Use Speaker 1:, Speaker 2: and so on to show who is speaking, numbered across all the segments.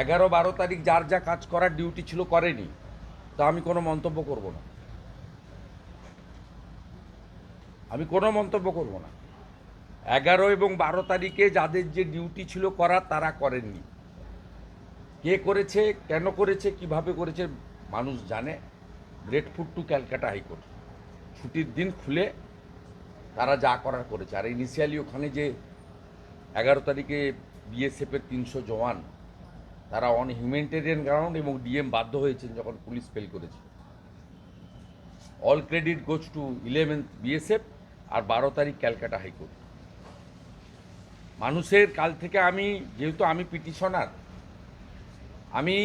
Speaker 1: 11-12 তারিখ যার যা কাজ করার ডিউটি ছিল করেনি, তা আমি কোনো মন্তব্য করব না। আমি কোনো মন্তব্য করব না। 11 এবং 12 তারিখে যাদের যে ডিউটি ছিল করার তারা করেননি। কে করেছে, কেন করেছে, কিভাবে করেছে মানুষ জানে। গ্রেটফুল টু ক্যালকাটা হাইকোর্ট, ছুটির দিন খুলে তারা যা করার করেছে। আর ইনিশিয়ালি ওখানে যে 11 তারিখে বিএসএফের 300 জওয়ান তারা অন হিউম্যানিটেরিয়ান গ্রাউন্ড এবং ডিএম বাধ্য হয়েছেন যখন পুলিশ ফেল করেছে। All credit goes to 11th BSF আর 12 তারিখ ক্যালকাটা হাইকোর্ট। মানুষের কাল থেকে যেহেতু আমি পিটিশনার, আমি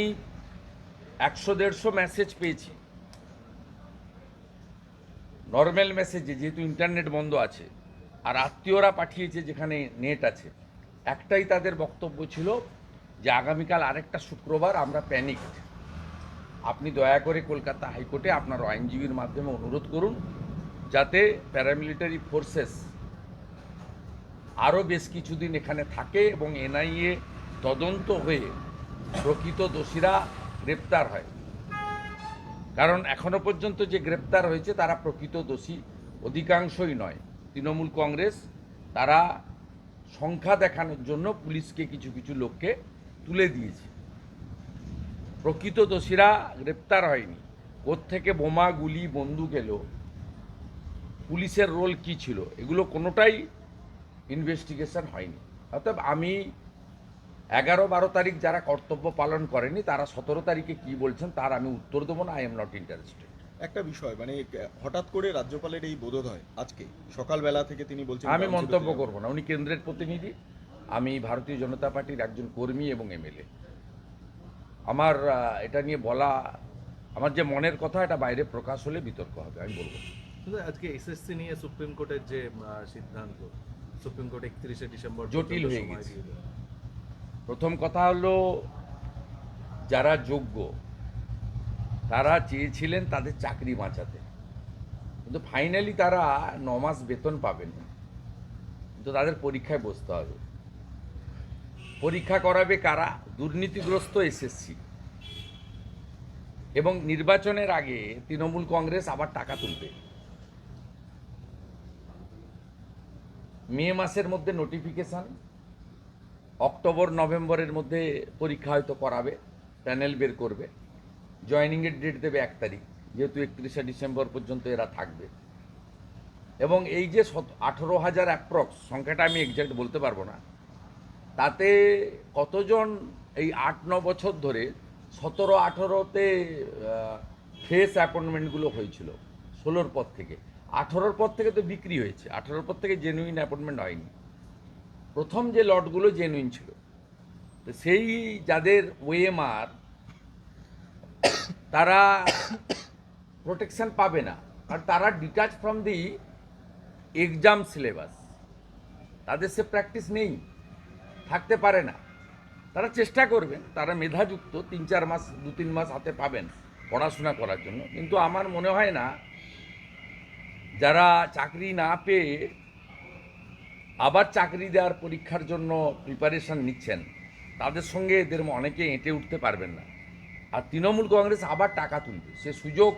Speaker 1: 100-150 মেসেজ পেয়েছি নর্মাল মেসেজে, যেহেতু ইন্টারনেট বন্ধ আছে, আর আত্মীয়রা পাঠিয়েছে যেখানে নেট আছে। একটাই তাদের বক্তব্য ছিল যে আগামীকাল আরেকটা শুক্রবার, আমরা প্যানিকড। আপনি দয়া করে কলকাতা হাইকোর্টে আপনার আইনজীবীর মাধ্যমে অনুরোধ করুন যাতে প্যারামিলিটারি ফোর্সেস আরও বেশ কিছুদিন এখানে থাকে এবং এনআইএ তদন্ত হয়ে প্রকৃত দোষীরা গ্রেপ্তার হয়। কারণ এখনো পর্যন্ত যে গ্রেপ্তার হয়েছে তারা প্রকৃত দোষী অধিকাংশই নয়। তৃণমূল কংগ্রেস তারা সংখ্যা দেখানোর জন্য পুলিশকে কিছু কিছু লোককে তুলে দিয়েছে। প্রকৃত দোষীরা গ্রেপ্তার হয়নি। কোত্থেকে বোমা, গুলি, বন্দুক এলো, পুলিশের রোল কি ছিল, এগুলো কোনোটাই ইনভেস্টিগেশন হয়নি। অর্থাৎ আমি 11-12 তারিখ যারা কর্তব্য পালন করেনি তারা 17 তারিখে কি বলছেন তার আমি উত্তর দেবো না। I am not interested.
Speaker 2: একটা বিষয়, মানে হঠাৎ করে রাজ্যপালের এই বোধোদয় আজকে সকালবেলা থেকে তিনি বলছেন
Speaker 1: আমি মন্তব্য করব না। উনি কেন্দ্রের প্রতিনিধি, আমি ভারতীয় জনতা পার্টির একজন কর্মী এবং এমএলএ। আমার এটা নিয়ে বলা, আমার যে মনের কথা, এটা বাইরে প্রকাশ হলে বিতর্ক হবে, আমি বলবো।
Speaker 3: কিন্তু আজকে এসএসসি নিয়ে সুপ্রিম কোর্টের যে সিদ্ধান্ত, সুপ্রিম কোর্ট 31শে ডিসেম্বর
Speaker 1: জটিল হয়ে গেছে। প্রথম কথা হলো, যারা যোগ্য তারা চেয়েছিলেন তাদের চাকরি বাঁচাতে, কিন্তু ফাইনালি তারা 9 মাস বেতন পাবেন, কিন্তু তাদের পরীক্ষায় বসতে হবে। পরীক্ষা করাবে কারা? দুর্নীতিগ্রস্ত এসএসসি। এবং নির্বাচনের আগে তৃণমূল কংগ্রেস আবার টাকা তুলবে। মে মাসের মধ্যে নোটিফিকেশান, অক্টোবর-নভেম্বরের মধ্যে পরীক্ষা হয়তো করাবে, প্যানেল বের করবে, জয়েনিংয়ের ডেট দেবে 1 তারিখ, যেহেতু 31শে ডিসেম্বর পর্যন্ত এরা থাকবে। এবং এই যে 18,000 অ্যাপ্রক্স সংখ্যাটা আমি এক্স্যাক্ট বলতে পারবো না, তাতে কতজন এই 8-9 বছর ধরে 17-18তে ফ্রেশ অ্যাপয়েন্টমেন্টগুলো হয়েছিল, 16র পর থেকে। 18র পর থেকে তো বিক্রি হয়েছে, 18র পর থেকে জেনুইন অ্যাপয়েন্টমেন্ট হয়নি। প্রথম যে লটগুলো জেনুইন ছিল, তো সেই যাদের ওএমআর তারা প্রোটেকশন পাবে না, আর তারা detach from the exam syllabus, তাদের সে প্র্যাকটিস নেই, থাকতে পারে না। তারা চেষ্টা করবেন, তারা মেধাযুক্ত, 3-4 মাস 2-3 মাস হাতে পাবেন পড়াশোনা করার জন্য। কিন্তু আমার মনে হয় না যারা চাকরি না পেয়ে আবার চাকরি দেওয়ার পরীক্ষার জন্য প্রিপারেশন নিচ্ছেন, তাদের সঙ্গে এদের অনেকে এঁটে উঠতে পারবেন না। আর তৃণমূল কংগ্রেস আবার টাকা তুলবে, সে সুযোগ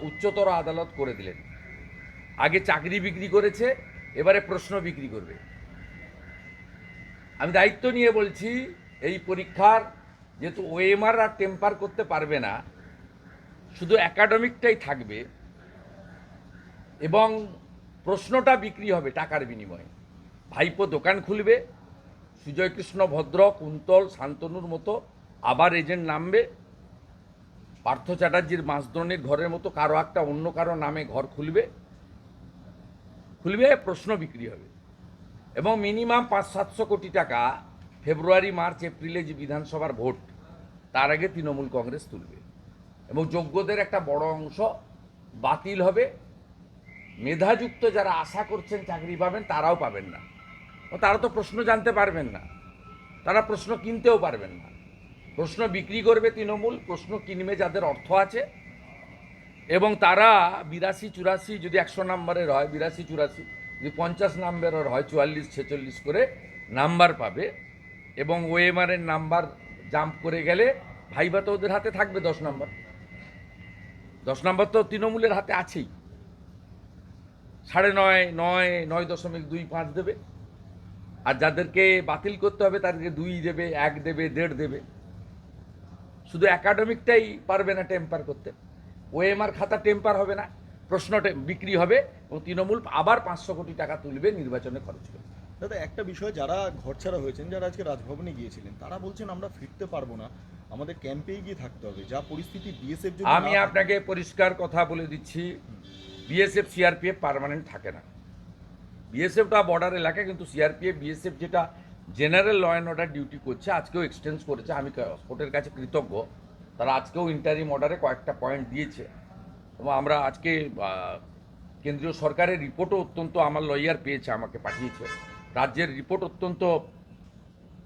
Speaker 1: উচ্চতর আদালত করে দিলেন। আগে চাকরি বিক্রি করেছে, এবারে প্রশ্ন বিক্রি করবে। আমি দায়িত্ব নিয়ে বলছি, এই পরীক্ষার যেহেতু ওএমআর আর টেম্পার করতে পারবে না, শুধু একাডেমিকটাই থাকবে এবং প্রশ্নটা বিক্রি হবে টাকার বিনিময়ে। ভাইপো দোকান খুলবে, সুজয়কৃষ্ণ ভদ্র, কুন্তল, শান্তনুর মতো আবার এজেন্ট নামবে, পার্থ চ্যাটার্জির মাসদ্রোণীর ঘরের মতো কারো একটা অন্য কারো নামে ঘর খুলবে, প্রশ্ন বিক্রি হবে। এবং মিনিমাম 500-700 কোটি টাকা ফেব্রুয়ারি, মার্চ, এপ্রিলে যে বিধানসভার ভোট, তার আগে তৃণমূল কংগ্রেস তুলবে। এবং যোগ্যদের একটা বড় অংশ বাতিল হবে। মেধাযুক্ত যারা আশা করছেন চাকরি পাবেন, তারাও পাবেন না। তারা তো প্রশ্ন জানতে পারবেন না, তারা প্রশ্ন কিনতেও পারবেন না। প্রশ্ন বিক্রি করবে তৃণমূল, প্রশ্ন কিনবে যাদের অর্থ আছে, এবং তারা 82-84, যদি 100 নম্বরের হয় 82-84, যদি 50 নম্বরের হয় 44-46 করে নাম্বার পাবে। এবং ওএমআরের নাম্বার জাম্প করে গেলে ভাইবা তো ওদের হাতে থাকবে 10 নম্বর। 10 নম্বর তো তৃণমূলের হাতে আছেই। 9.5, 9, 9.25 দেবে। আর যাদেরকে বাতিল করতে হবে তাদেরকে 2 দেবে, 1 দেবে, 1.5 দেবে। শুধু একাডেমিকটাই পারবে না টেম্পার করতে। ওএমআর খাতা টেম্পার হবে না, প্রশ্ন বিক্রি হবে এবং তৃণমূল আবার 500 কোটি টাকা তুলবে নির্বাচনে খরচ করে।
Speaker 2: দাদা একটা বিষয়, যারা ঘরছাড়া হয়েছেন, যারা আজকে রাজভবনে গিয়েছিলেন, তারা বলছেন আমরা ফিরতে পারবো না, আমাদের ক্যাম্পেই গিয়ে থাকতে হবে, যা পরিস্থিতি বিএসএফ যদি
Speaker 1: আমি
Speaker 2: না থাকে-
Speaker 1: আপনাকে পরিষ্কার কথা বলে দিচ্ছি, বিএসএফ সিআরপিএফ পার্মানেন্ট থাকে না। বিএসএফটা বর্ডার এলাকা, কিন্তু সিআরপিএফ বিএসএফ যেটা general law and order duty করছে, আজকেও এক্সটেন্স করেছে। আমি কোর্টের কাছে কৃতজ্ঞ, তারা আজকেও ইন্টারিম অর্ডারে কয়েকটা পয়েন্ট দিয়েছে এবং আমরা আজকে কেন্দ্রীয় সরকারের রিপোর্টও অত্যন্ত, আমার লয়ার পেয়েছে, আমাকে পাঠিয়েছে। রাজ্যের রিপোর্ট অত্যন্ত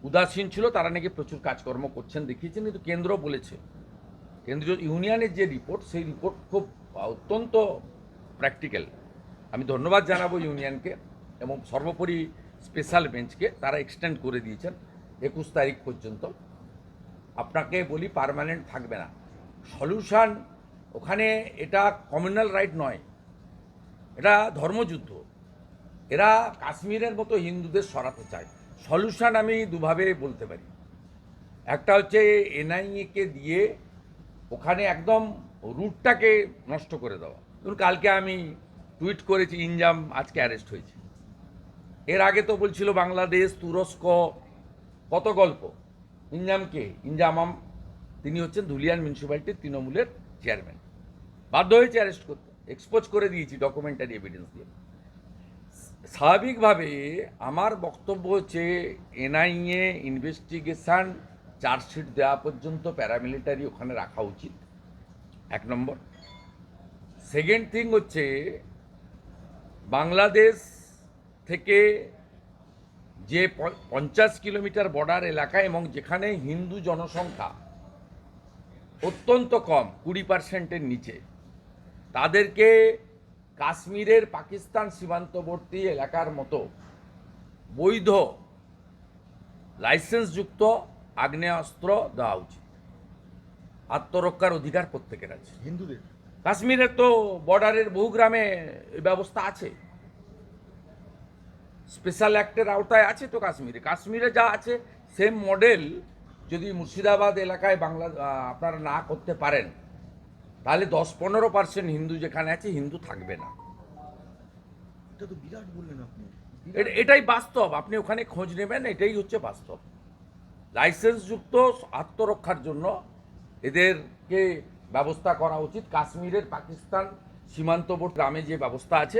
Speaker 1: উদাসীন ছিল, তারা নাকি প্রচুর কাজকর্ম করছেন দেখিয়েছেন, কিন্তু কেন্দ্র বলেছে, কেন্দ্রীয় ইউনিয়নের যে রিপোর্ট, সেই রিপোর্ট খুব অত্যন্ত প্র্যাকটিক্যাল। আমি ধন্যবাদ জানাবো ইউনিয়নকে এবং সর্বোপরি স্পেশাল বেঞ্চকে, তারা এক্সটেন্ড করে দিয়েছেন 21 তারিখ পর্যন্ত। আপনাকে বলি পার্মানেন্ট থাকবে না। সলিউশন ওখানে, এটা কমিউনাল রাইট নয়, এটা ধর্মযুদ্ধ। এরা কাশ্মীরের মতো হিন্দুদের সরাতে চায়। সলিউশন আমি দুভাবে বলতে পারি। একটা হচ্ছে এনআইএকে দিয়ে ওখানে একদম রুটটাকে নষ্ট করে দেওয়া। ধরুন কালকে আমি টুইট করেছি ইনজাম আজকে অ্যারেস্ট হয়েছে। এর আগে তো বলছিল বাংলাদেশ, তুরস্ক, কত গল্প। ইনজামকে, ইনজামাম, তিনি হচ্ছেন ধুলিয়ান মিউনিসিপ্যালিটির তৃণমূলের চেয়ারম্যান। বাধ্য হয়েছে অ্যারেস্ট করতে, এক্সপোজ করে দিয়েছি ডকুমেন্টারি এভিডেন্স দিয়ে। স্বাভাবিকভাবে আমার বক্তব্য হচ্ছে এনআইএ ইনভেস্টিগেশন চার্জশিট দেওয়া পর্যন্ত প্যারামিলিটারি ওখানে রাখা উচিত, 1 নম্বর। সেকেন্ড থিং হচ্ছে বাংলাদেশ থেকে যে 50 কিলোমিটার বর্ডার এলাকা এবং যেখানে হিন্দু জনসংখ্যা অত্যন্ত কম, 20%-এর নিচে, তাদেরকে কাশ্মীরের পাকিস্তান সীমান্তবর্তী এলাকার মতো বৈধ লাইসেন্সযুক্ত আগ্নেয়াস্ত্র দেওয়া উচিত। আত্মরক্ষার অধিকার প্রত্যেকের আছে।
Speaker 2: হিন্দুদের
Speaker 1: কাশ্মীরের তো বর্ডারের বহু গ্রামে এই ব্যবস্থা আছে, স্পেশাল অ্যাক্টের আওতায় আছে তো। কাশ্মীরে যা আছে সেম মডেল যদি মুর্শিদাবাদ এলাকায় আপনারা না করতে পারেন, তাহলে 10-15% হিন্দু যেখানে আছে, হিন্দু থাকবে না।
Speaker 2: এটা তো বিরাট বললেন আপনি।
Speaker 1: এটাই বাস্তব, আপনি ওখানে খোঁজ নেবেন, এটাই হচ্ছে বাস্তব। লাইসেন্সযুক্ত আত্মরক্ষার জন্য এদেরকে ব্যবস্থা করা উচিত। কাশ্মীরের পাকিস্তান সীমান্তবর্তী গ্রামে যে ব্যবস্থা আছে,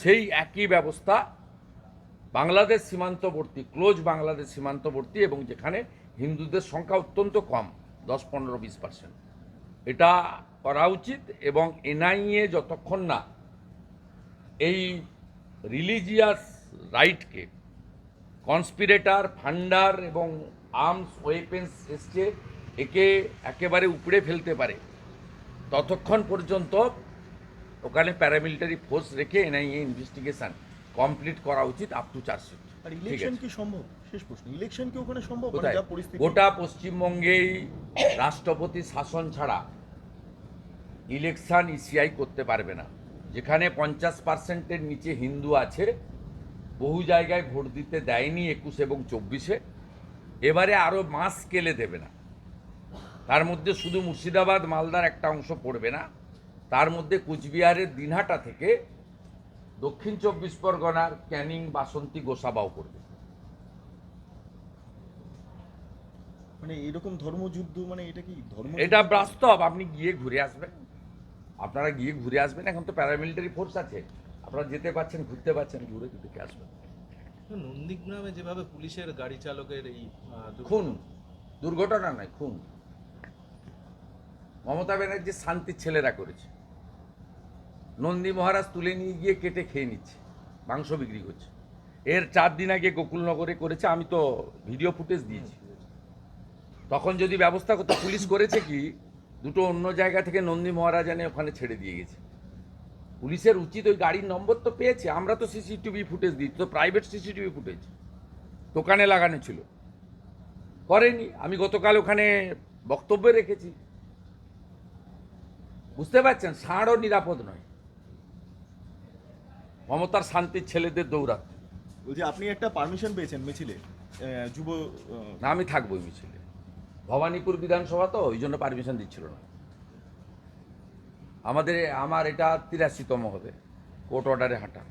Speaker 1: সেই একই ব্যবস্থা বাংলাদেশ সীমান্তবর্তী, ক্লোজ বাংলাদেশ সীমান্তবর্তী এবং যেখানে হিন্দুদের সংখ্যা অত্যন্ত কম, 10-15-20%, এটা করা উচিত। এবং এনআইএ যতক্ষণ না এই রিলিজিয়াস রাইটকে, কনস্পিরেটার, ফান্ডার এবং আর্মস ওয়েপেন্স এসছে, একে একেবারে উপড়ে ফেলতে পারে, ততক্ষণ পর্যন্ত ওখানে প্যারামিলিটারি ফোর্স রেখে এনআইএ ইনভেস্টিগেশন কমপ্লিট করা উচিত আপ টু চার্জশিট।
Speaker 2: আর ইলেকশন কি সম্ভব? শেষ প্রশ্ন, ইলেকশন কি ওখানে সম্ভব? মানে
Speaker 1: কোথায়?
Speaker 2: যা পরিস্থিতি,
Speaker 1: গোটা পশ্চিমবঙ্গেই রাষ্ট্রপতি শাসন ছাড়া ইলেকশন ইসিআই করতে পারবে না। যেখানে 50%-এর নিচে হিন্দু আছে, বহু জায়গায় ভোট দিতে দেয়নি 21 এবং 24-এ, এবারে আরও মাস স্কেলে দেবে না। তার মধ্যে শুধু মুর্শিদাবাদ, মালদার একটা অংশ পড়বে না, তার মধ্যে কুচবিহারের দিনহাটা থেকে দক্ষিণ 24 পরগনার ক্যানিং, বাসন্তী, গোসাবাও পড়বে।
Speaker 2: মানে এরকম ধর্মযুদ্ধ, মানে এটা কি ধর্ম?
Speaker 1: এটা বাস্তব, আপনি গিয়ে ঘুরে আসবেন, আপনারা গিয়ে ঘুরে আসবেন। এখন তো প্যারামিলিটারি ফোর্স আছে, আপনারা যেতে পারছেন, ঘুরতে পারছেন, ঘুরে দেখে আসবেন।
Speaker 3: নন্দীগ্রামে যেভাবে পুলিশের গাড়ি চালকের এই
Speaker 1: খুন, দুর্ঘটনা নয়, খুন। মমতা ব্যানার্জির শান্তির ছেলেরা করেছে। নন্দী মহারাজ তুলে নিয়ে গিয়ে কেটে খেয়ে নিচ্ছে, মাংস বিক্রি করছে। এর 4 দিন আগে গোকুলনগরে করেছে, আমি তো ভিডিও ফুটেজ দিয়েছি। তখন যদি ব্যবস্থা করতে, পুলিশ করেছে কি, দুটো অন্য জায়গা থেকে নন্দী মহারাজ এনে ওখানে ছেড়ে দিয়ে গেছে। পুলিশের উচিত, ওই গাড়ির নম্বর তো পেয়েছে, আমরা তো সিসিটিভি ফুটেজ দিচ্ছি, তো প্রাইভেট সিসিটিভি ফুটেজ দোকানে লাগানো ছিল, করেনি। আমি গতকাল ওখানে বক্তব্য রেখেছি। বুঝতে পারছেন, ষাঁড়ও নিরাপদ নয় মমতার শান্তির ছেলেদের দৌড়াতে।
Speaker 2: বলছি আপনি একটা পারমিশন পেয়েছেন মিছিলে যুব
Speaker 1: না, আমি থাকবো ওই মিছিলে। ভবানীপুর বিধানসভা তো, ওই জন্য পারমিশন দিচ্ছিল না। আমার এটা 83তম হবে কোর্ট অর্ডারে হাঁটা।